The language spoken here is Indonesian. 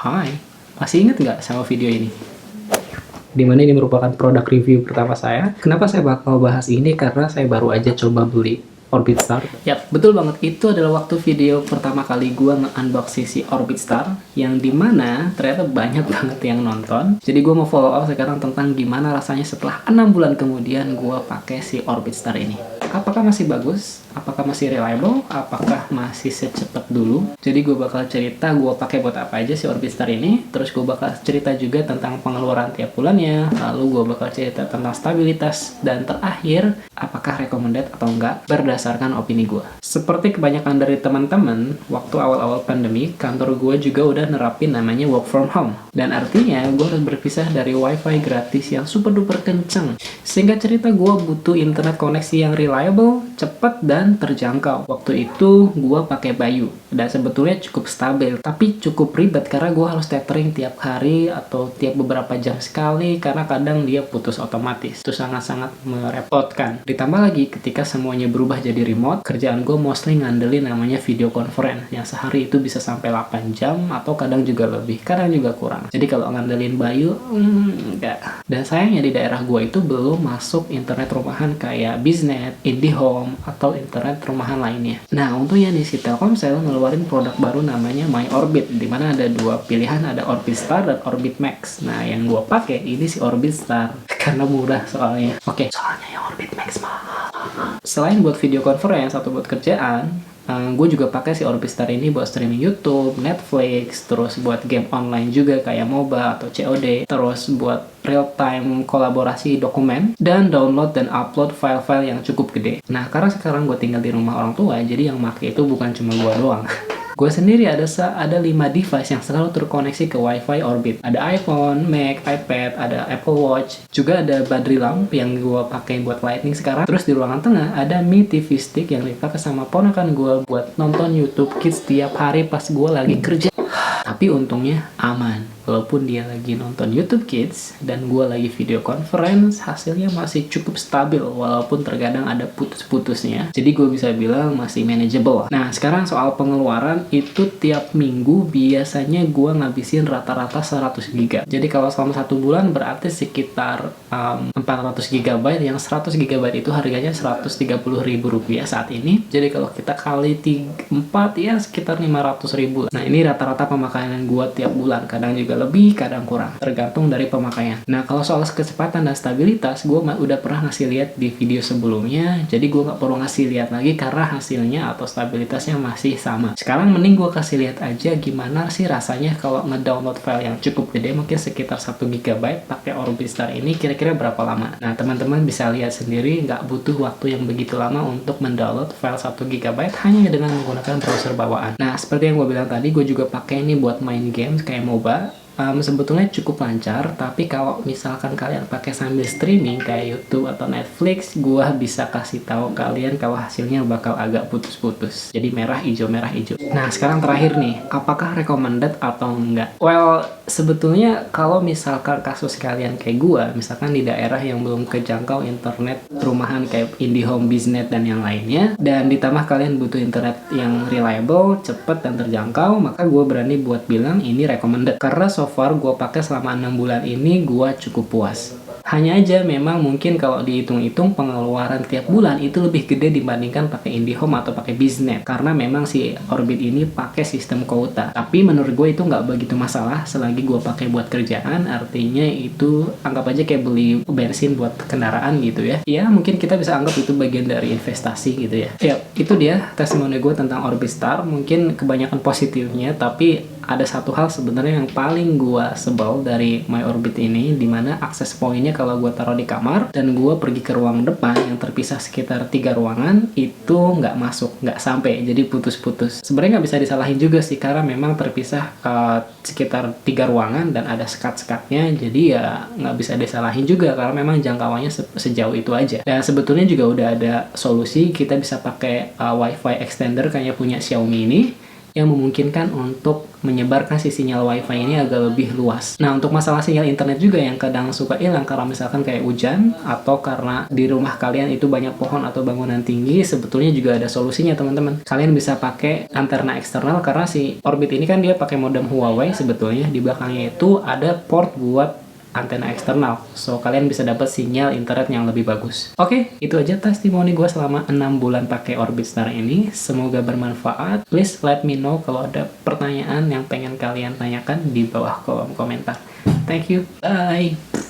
Hai, masih inget nggak sama video ini? Dimana ini merupakan produk review pertama saya. Kenapa saya bakal bahas ini? Karena saya baru aja coba beli Orbitstar. Yap, betul banget. Itu adalah waktu video pertama kali gua nge-unboxing si Orbitstar, yang dimana ternyata banyak banget yang nonton. Jadi gua mau follow up sekarang tentang gimana rasanya setelah 6 bulan kemudian gua pakai si Orbitstar ini. Apakah masih bagus? Apakah masih reliable? Apakah masih secepat dulu? Jadi gue bakal cerita gue pakai buat apa aja si Orbitstar ini. Terus gue bakal cerita juga tentang pengeluaran tiap bulannya. Lalu gue bakal cerita tentang stabilitas. Dan terakhir, apakah recommended atau enggak berdasarkan opini gue. Seperti kebanyakan dari teman-teman, waktu awal-awal pandemi, kantor gue juga udah nerapin namanya work from home. Dan artinya gue harus berpisah dari wifi gratis yang super duper kenceng. Sehingga cerita gue butuh internet koneksi yang reliable, cepat, dan terjangkau. Waktu itu gue pakai Bayu dan sebetulnya cukup stabil, tapi cukup ribet karena gue harus tethering tiap hari atau tiap beberapa jam sekali karena kadang dia putus otomatis. Itu sangat-sangat merepotkan. Ditambah lagi ketika semuanya berubah jadi remote, kerjaan gue mostly ngandelin namanya video conference yang sehari itu bisa sampai 8 jam atau kadang juga lebih, kadang juga kurang. Jadi kalau ngandelin Bayu, enggak. Dan sayangnya di daerah gue itu belum masuk internet rumahan kayak Biznet, IndiHome, atau internet rumahan lainnya. Nah, untungnya nih si Telkomsel ngeluarin produk baru namanya MyOrbit, dimana ada dua pilihan, ada Orbitstar dan Orbit Max. Nah, yang gue pakai ini si Orbitstar karena murah soalnya. Oke, soalnya yang Orbit Max mahal. Selain buat video conference atau buat kerjaan, gue juga pakai si Orbitstar ini buat streaming YouTube, Netflix, terus buat game online juga kayak MOBA atau COD, terus buat real-time kolaborasi dokumen, dan download dan upload file-file yang cukup gede. Nah, karena sekarang gue tinggal di rumah orang tua, jadi yang make itu bukan cuma gue doang. Gue sendiri ada 5 device yang selalu terkoneksi ke Wi-Fi Orbit. Ada iPhone, Mac, iPad, ada Apple Watch, juga ada battery lamp yang gue pakai buat lighting sekarang. Terus di ruangan tengah ada Mi TV Stick yang dipakai sama ponakan gue buat nonton YouTube Kids tiap hari pas gue lagi kerja. Tapi untungnya aman. Walaupun dia lagi nonton YouTube Kids dan gue lagi video conference, hasilnya masih cukup stabil walaupun terkadang ada putus-putusnya. Jadi gue bisa bilang masih manageable. Nah, sekarang soal pengeluaran itu tiap minggu biasanya gue ngabisin rata-rata 100 GB. Jadi kalau selama 1 bulan berarti sekitar 400 GB, yang 100 GB itu harganya Rp130.000 saat ini. Jadi kalau kita kali 4 ya sekitar 500.000. Nah, ini rata-rata pemakaian gue tiap bulan. Kadang juga lebih, kadang kurang, tergantung dari pemakaian. Nah, kalau soal kecepatan dan stabilitas, gue udah pernah ngasih lihat di video sebelumnya, jadi gue nggak perlu ngasih lihat lagi karena hasilnya atau stabilitasnya masih sama. Sekarang mending gue kasih lihat aja gimana sih rasanya kalau ngedownload file yang cukup gede, mungkin sekitar 1 GB pakai Orbitstar ini kira-kira berapa lama. Nah, teman-teman bisa lihat sendiri, nggak butuh waktu yang begitu lama untuk mendownload file 1 GB hanya dengan menggunakan browser bawaan. Nah, seperti yang gue bilang tadi, gue juga pakai ini buat main games kayak MOBA. Sebetulnya cukup lancar, tapi kalau misalkan kalian pakai sambil streaming kayak YouTube atau Netflix, gua bisa kasih tahu kalian kalau hasilnya bakal agak putus-putus. Jadi merah hijau merah hijau. Nah, sekarang terakhir nih, apakah recommended atau enggak? Well, sebetulnya kalau misalkan kasus kalian kayak gua, misalkan di daerah yang belum kejangkau internet rumahan kayak IndiHome, Biznet, dan yang lainnya, dan ditambah kalian butuh internet yang reliable, cepet, dan terjangkau, maka gua berani buat bilang ini recommended. Karena so far gue pakai selama 6 bulan ini gue cukup puas. Hanya aja memang mungkin kalau dihitung-hitung pengeluaran tiap bulan itu lebih gede dibandingkan pakai IndiHome atau pakai Biznet, karena memang si Orbit ini pakai sistem kuota. Tapi menurut gue itu nggak begitu masalah selagi gue pakai buat kerjaan, artinya itu anggap aja kayak beli bensin buat kendaraan gitu ya. Ya mungkin kita bisa anggap itu bagian dari investasi gitu ya. Ya itu dia testimoni gue tentang Orbitstar. Mungkin kebanyakan positifnya, tapi ada satu hal sebenarnya yang paling gue sebel dari MyOrbit ini, dimana akses poinnya kalau gue taruh di kamar dan gue pergi ke ruang depan yang terpisah sekitar 3 ruangan itu nggak masuk, nggak sampai, jadi putus-putus. Sebenarnya nggak bisa disalahin juga sih karena memang terpisah sekitar 3 ruangan dan ada sekat-sekatnya, jadi ya nggak bisa disalahin juga karena memang jangkauannya sejauh itu aja. Dan sebetulnya juga udah ada solusi, kita bisa pakai WiFi extender kayak punya Xiaomi ini, yang memungkinkan untuk menyebarkan si sinyal wifi ini agak lebih luas. Nah, untuk masalah sinyal internet juga yang kadang suka hilang karena misalkan kayak hujan atau karena di rumah kalian itu banyak pohon atau bangunan tinggi, sebetulnya juga ada solusinya teman-teman. Kalian bisa pakai antena eksternal karena si Orbit ini kan dia pakai modem Huawei, sebetulnya di belakangnya itu ada port buat antena eksternal, so kalian bisa dapat sinyal internet yang lebih bagus. Oke, itu aja testimoni gue selama 6 bulan pakai Orbit Star ini. Semoga bermanfaat. Please let me know kalau ada pertanyaan yang pengen kalian tanyakan di bawah kolom komentar. Thank you, bye.